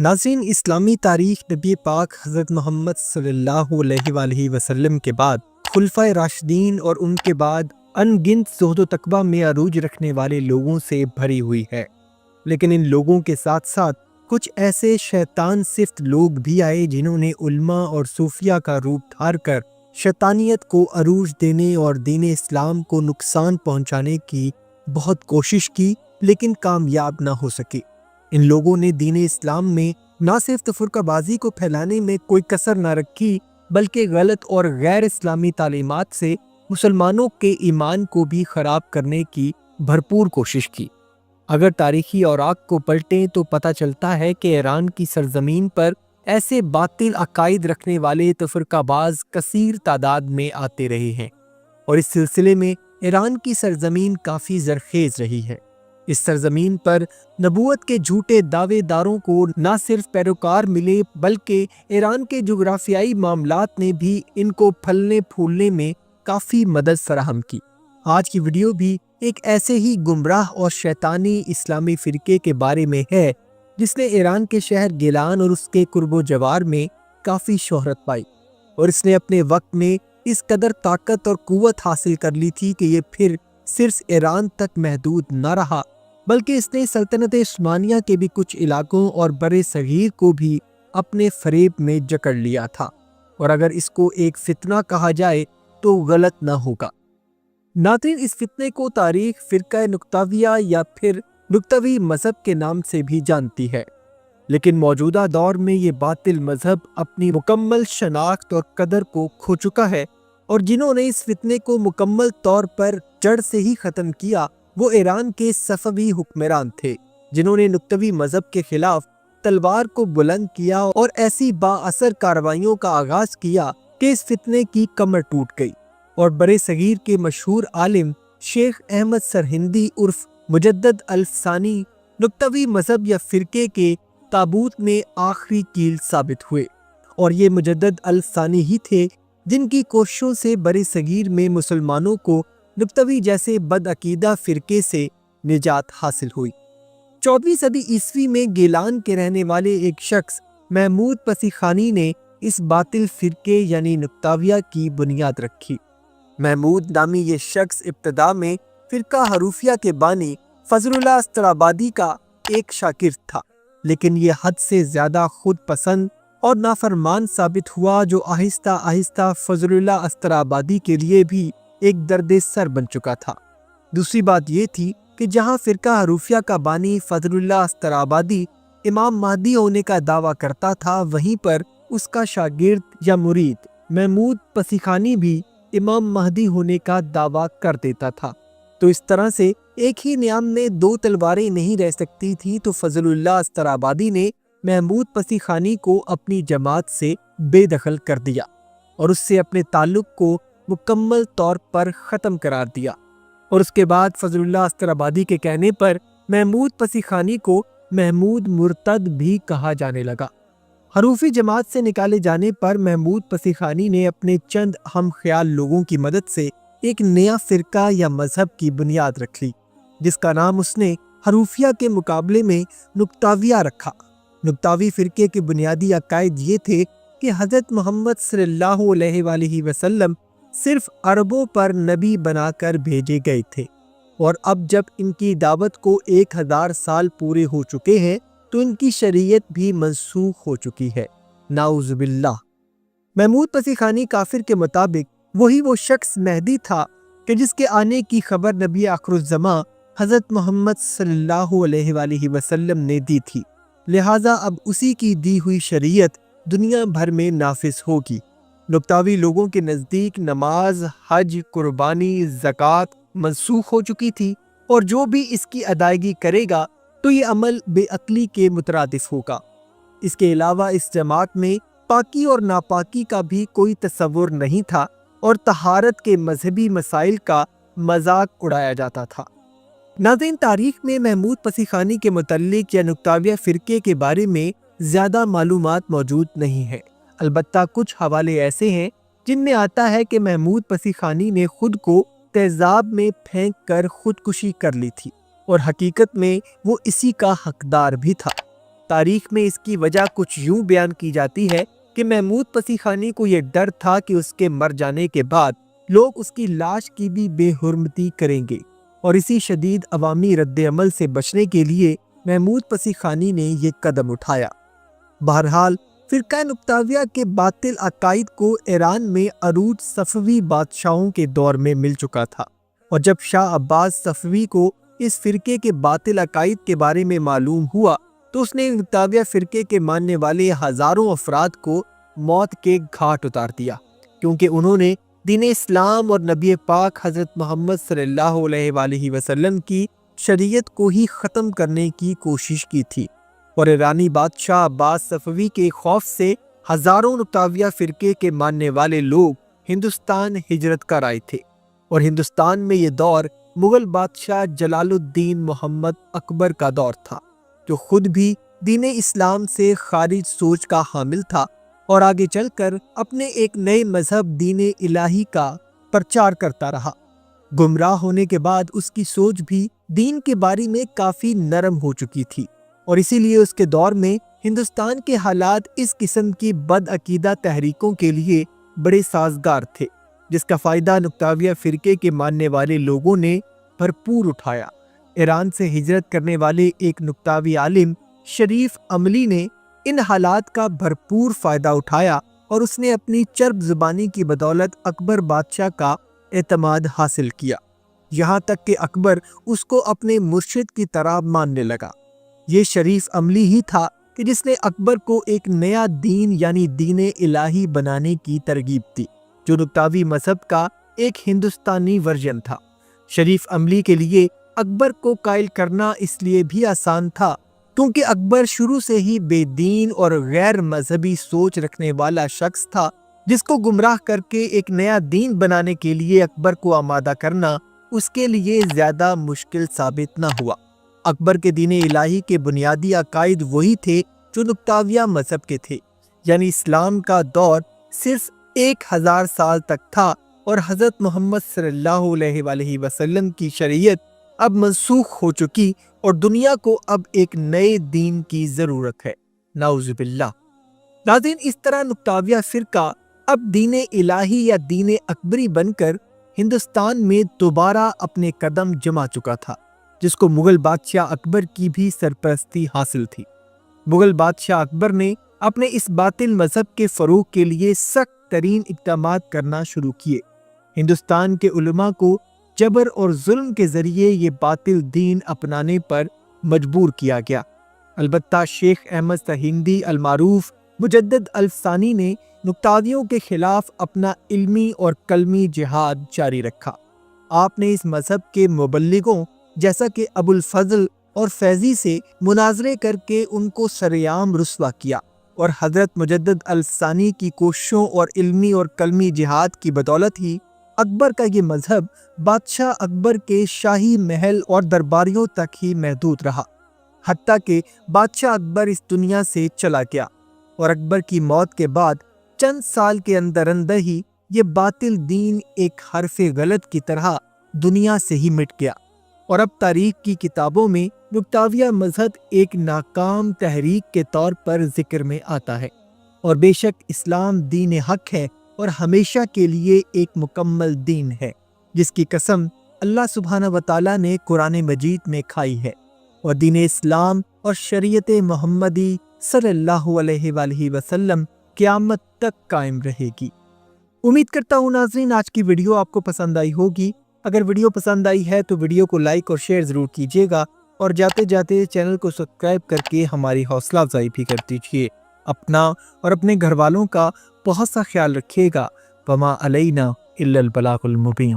ناظرین، اسلامی تاریخ نبی پاک حضرت محمد صلی اللہ علیہ وآلہ وسلم کے بعد خلفائے راشدین اور ان کے بعد ان گنت زہد و تقویٰ میں عروج رکھنے والے لوگوں سے بھری ہوئی ہے، لیکن ان لوگوں کے ساتھ ساتھ کچھ ایسے شیطان صفت لوگ بھی آئے جنہوں نے علماء اور صوفیاء کا روپ دھار کر شیطانیت کو عروج دینے اور دین اسلام کو نقصان پہنچانے کی بہت کوشش کی، لیکن کامیاب نہ ہو سکے۔ ان لوگوں نے دین اسلام میں نہ صرف تفرقہ بازی کو پھیلانے میں کوئی کسر نہ رکھی، بلکہ غلط اور غیر اسلامی تعلیمات سے مسلمانوں کے ایمان کو بھی خراب کرنے کی بھرپور کوشش کی۔ اگر تاریخی اوراق کو پلٹیں تو پتہ چلتا ہے کہ ایران کی سرزمین پر ایسے باطل عقائد رکھنے والے تفرقہ باز کثیر تعداد میں آتے رہے ہیں، اور اس سلسلے میں ایران کی سرزمین کافی زرخیز رہی ہے۔ اس سرزمین پر نبوت کے جھوٹے دعوے داروں کو نہ صرف پیروکار ملے، بلکہ ایران کے جغرافیائی معاملات نے بھی ان کو پھلنے پھولنے میں کافی مدد فراہم کی۔ آج کی ویڈیو بھی ایک ایسے ہی گمراہ اور شیطانی اسلامی فرقے کے بارے میں ہے جس نے ایران کے شہر گیلان اور اس کے قرب و جوار میں کافی شہرت پائی، اور اس نے اپنے وقت میں اس قدر طاقت اور قوت حاصل کر لی تھی کہ یہ پھر صرف ایران تک محدود نہ رہا، بلکہ اس نے سلطنت عثمانیہ کے بھی کچھ علاقوں اور بر صغیر کو بھی اپنے فریب میں جکڑ لیا تھا، اور اگر اس کو ایک فتنہ کہا جائے تو غلط نہ ہوگا۔ ناظرین، اس فتنے کو تاریخ فرقہ نکتاویہ یا پھر نکتوی مذہب کے نام سے بھی جانتی ہے، لیکن موجودہ دور میں یہ باطل مذہب اپنی مکمل شناخت اور قدر کو کھو چکا ہے، اور جنہوں نے اس فتنے کو مکمل طور پر جڑ سے ہی ختم کیا وہ ایران کے صفوی حکمران تھے، جنہوں نے نکتوی مذہب کے خلاف تلوار کو بلند کیا اور ایسی با اثر کارروائیوں کا آغاز کیا کہ اس فتنے کی کمر ٹوٹ گئی، اور بر صغیر کے مشہور عالم شیخ احمد سرہندی عرف مجدد الفسانی نکتوی مذہب یا فرقے کے تابوت میں آخری کیل ثابت ہوئے، اور یہ مجدد الفسانی ہی تھے جن کی کوششوں سے بر صغیر میں مسلمانوں کو نکتوی جیسے بدعقیدہ فرقے سے نجات حاصل ہوئی۔ 14ویں صدی عیسوی میں گیلان کے رہنے والے ایک شخص محمود پسیخانی نے اس باطل فرقے یعنی نکتاویہ کی بنیاد رکھی۔ محمود نامی یہ شخص ابتدا میں فرقہ حروفیہ کے بانی فضل اللہ استرابادی کا ایک شاگرد تھا، لیکن یہ حد سے زیادہ خود پسند اور نافرمان ثابت ہوا، جو آہستہ آہستہ فضل اللہ استرابادی کے لیے بھی ایک درد سر بن چکا تھا۔ دوسری بات یہ تھی کہ جہاں فرقہ حروفیہ کا بانی فضل اللہ استرابادی امام مہدی ہونے کا دعویٰ کرتا تھا، وہیں پر اس کا شاگرد یا مرید محمود پسیخانی بھی امام مہدی ہونے کا دعویٰ کر دیتا تھا۔ تو اس طرح سے ایک ہی نیام میں دو تلواریں نہیں رہ سکتی تھیں، تو فضل اللہ استرابادی نے محمود پسیخانی کو اپنی جماعت سے بے دخل کر دیا اور اس سے اپنے تعلق کو مکمل طور پر ختم قرار دیا، اور اس کے بعد فضل اللہ استرابادی کے کہنے پر محمود پسیخانی کو محمود مرتد بھی کہا جانے لگا۔ حروفی جماعت سے نکالے جانے پر محمود پسیخانی نے اپنے چند ہم خیال لوگوں کی مدد سے ایک نیا فرقہ یا مذہب کی بنیاد رکھ لی، جس کا نام اس نے حروفیہ کے مقابلے میں نکتاویہ رکھا۔ نکتاوی فرقے کے بنیادی عقائد یہ تھے کہ حضرت محمد صلی اللہ علیہ وآلہ وسلم صرف عربوں پر نبی بنا کر بھیجے گئے تھے، اور اب جب ان کی دعوت کو 1000 سال پورے ہو چکے ہیں تو ان کی شریعت بھی منسوخ ہو چکی ہے، نعوذ باللہ۔ محمود پسیخانی کافر کے مطابق وہی وہ شخص مہدی تھا کہ جس کے آنے کی خبر نبی آخر الزماں حضرت محمد صلی اللہ علیہ وآلہ وسلم نے دی تھی، لہٰذا اب اسی کی دی ہوئی شریعت دنیا بھر میں نافذ ہوگی۔ نکتاوی لوگوں کے نزدیک نماز، حج، قربانی، زکوٰۃ منسوخ ہو چکی تھی، اور جو بھی اس کی ادائیگی کرے گا تو یہ عمل بے عقلی کے مترادف ہوگا۔ اس کے علاوہ اس جماعت میں پاکی اور ناپاکی کا بھی کوئی تصور نہیں تھا، اور طہارت کے مذہبی مسائل کا مذاق اڑایا جاتا تھا۔ ناظرین، تاریخ میں محمود پسیخانی کے متعلق یا نکتاویہ فرقے کے بارے میں زیادہ معلومات موجود نہیں ہیں، البتہ کچھ حوالے ایسے ہیں جن میں آتا ہے کہ محمود پسیخانی نے خود کو تیزاب میں پھینک کر خودکشی کر لی تھی، اور حقیقت میں وہ اسی کا حقدار بھی تھا۔ تاریخ میں اس کی وجہ کچھ یوں بیان کی جاتی ہے کہ محمود پسیخانی کو یہ ڈر تھا کہ اس کے مر جانے کے بعد لوگ اس کی لاش کی بھی بے حرمتی کریں گے، اور اسی شدید عوامی رد عمل سے بچنے کے لیے محمود پسیخانی نے یہ قدم اٹھایا۔ بہرحال فرقہ نکتاویہ کے باطل عقائد کو ایران میں عروج صفوی بادشاہوں کے دور میں مل چکا تھا، اور جب شاہ عباس صفوی کو اس فرقے کے باطل عقائد کے بارے میں معلوم ہوا تو اس نے نکتاویہ فرقے کے ماننے والے ہزاروں افراد کو موت کے گھاٹ اتار دیا، کیونکہ انہوں نے دین اسلام اور نبی پاک حضرت محمد صلی اللہ علیہ وآلہ وسلم کی شریعت کو ہی ختم کرنے کی کوشش کی تھی، اور ایرانی بادشاہ عباس صفوی کے خوف سے ہزاروں نکتاویہ فرقے کے ماننے والے لوگ ہندوستان ہجرت کر آئے تھے، اور ہندوستان میں یہ دور مغل بادشاہ جلال الدین محمد اکبر کا دور تھا، جو خود بھی دین اسلام سے خارج سوچ کا حامل تھا اور آگے چل کر اپنے ایک نئے مذہب دین الہی کا پرچار کرتا رہا۔ گمراہ ہونے کے بعد اس کی سوچ بھی دین کے بارے میں کافی نرم ہو چکی تھی، اور اسی لیے اس کے دور میں ہندوستان کے حالات اس قسم کی بدعقیدہ تحریکوں کے لیے بڑے سازگار تھے، جس کا فائدہ نکتاویہ فرقے کے ماننے والے لوگوں نے بھرپور اٹھایا۔ ایران سے ہجرت کرنے والے ایک نکتاوی عالم شریف عملی نے ان حالات کا بھرپور فائدہ اٹھایا، اور اس نے اپنی چرب زبانی کی بدولت اکبر بادشاہ کا اعتماد حاصل کیا، یہاں تک کہ اکبر اس کو اپنے مرشد کی طرح ماننے لگا۔ یہ شریف عملی ہی تھا کہ جس نے اکبر کو ایک نیا دین یعنی دین الہی بنانے کی ترغیب دی، جو نکتاوی مذہب کا ایک ہندوستانی ورژن تھا۔ شریف عملی کے لیے اکبر کو قائل کرنا اس لیے بھی آسان تھا کیونکہ اکبر شروع سے ہی بے دین اور غیر مذہبی سوچ رکھنے والا شخص تھا، جس کو گمراہ کر کے ایک نیا دین بنانے کے لیے اکبر کو آمادہ کرنا اس کے لیے زیادہ مشکل ثابت نہ ہوا۔ اکبر کے دین الہی کے بنیادی عقائد وہی تھے جو نکتاویہ مذہب کے تھے، یعنی اسلام کا دور صرف 1000 سال تک تھا، اور حضرت محمد صلی اللہ علیہ وآلہ وسلم کی شریعت اب منسوخ ہو چکی اور دنیا کو اب ایک نئے دین کی ضرورت ہے، نعوذ باللہ۔ ناظرین، اس طرح نکتاویہ فرقہ اب دین الہی یا دین اکبری بن کر ہندوستان میں دوبارہ اپنے قدم جما چکا تھا، جس کو مغل بادشاہ اکبر کی بھی سرپرستی حاصل تھی۔ مغل بادشاہ اکبر نے اپنے اس باطل مذہب کے فروغ کے لیے سخت ترین اقدامات کرنا شروع کیے۔ ہندوستان کے علماء کو جبر اور ظلم کے ذریعے یہ باطل دین اپنانے پر مجبور کیا گیا۔ البتہ شیخ احمد سرہندی المعروف مجدد الثانی نے نکتاویوں کے خلاف اپنا علمی اور قلمی جہاد جاری رکھا۔ آپ نے اس مذہب کے مبلغوں جیسا کہ ابو الفضل اور فیضی سے مناظرے کر کے ان کو سرعام رسوا کیا، اور حضرت مجدد الثانی کی کوششوں اور علمی اور قلمی جہاد کی بدولت ہی اکبر کا یہ مذہب بادشاہ اکبر کے شاہی محل اور درباریوں تک ہی محدود رہا، حتیٰ کہ بادشاہ اکبر اس دنیا سے چلا گیا، اور اکبر کی موت کے بعد چند سال کے اندر اندر ہی یہ باطل دین ایک حرف غلط کی طرح دنیا سے ہی مٹ گیا، اور اب تاریخ کی کتابوں میں نکتاویہ مذہب ایک ناکام تحریک کے طور پر ذکر میں آتا ہے، اور بے شک اسلام دین حق ہے اور ہمیشہ کے لیے ایک مکمل دین ہے، جس کی قسم اللہ سبحانہ وتعالی نے قرآن مجید میں کھائی ہے، اور دین اسلام اور شریعت محمدی صلی اللہ علیہ وآلہ وسلم قیامت تک قائم رہے گی۔ امید کرتا ہوں ناظرین آج کی ویڈیو آپ کو پسند آئی ہوگی۔ اگر ویڈیو پسند آئی ہے تو ویڈیو کو لائک اور شیئر ضرور کیجیے گا، اور جاتے جاتے چینل کو سبسکرائب کر کے ہماری حوصلہ افزائی بھی کر دیجیے۔ اپنا اور اپنے گھر والوں کا بہت سا خیال رکھیے گا۔ وما علینا الا البلاغ المبین۔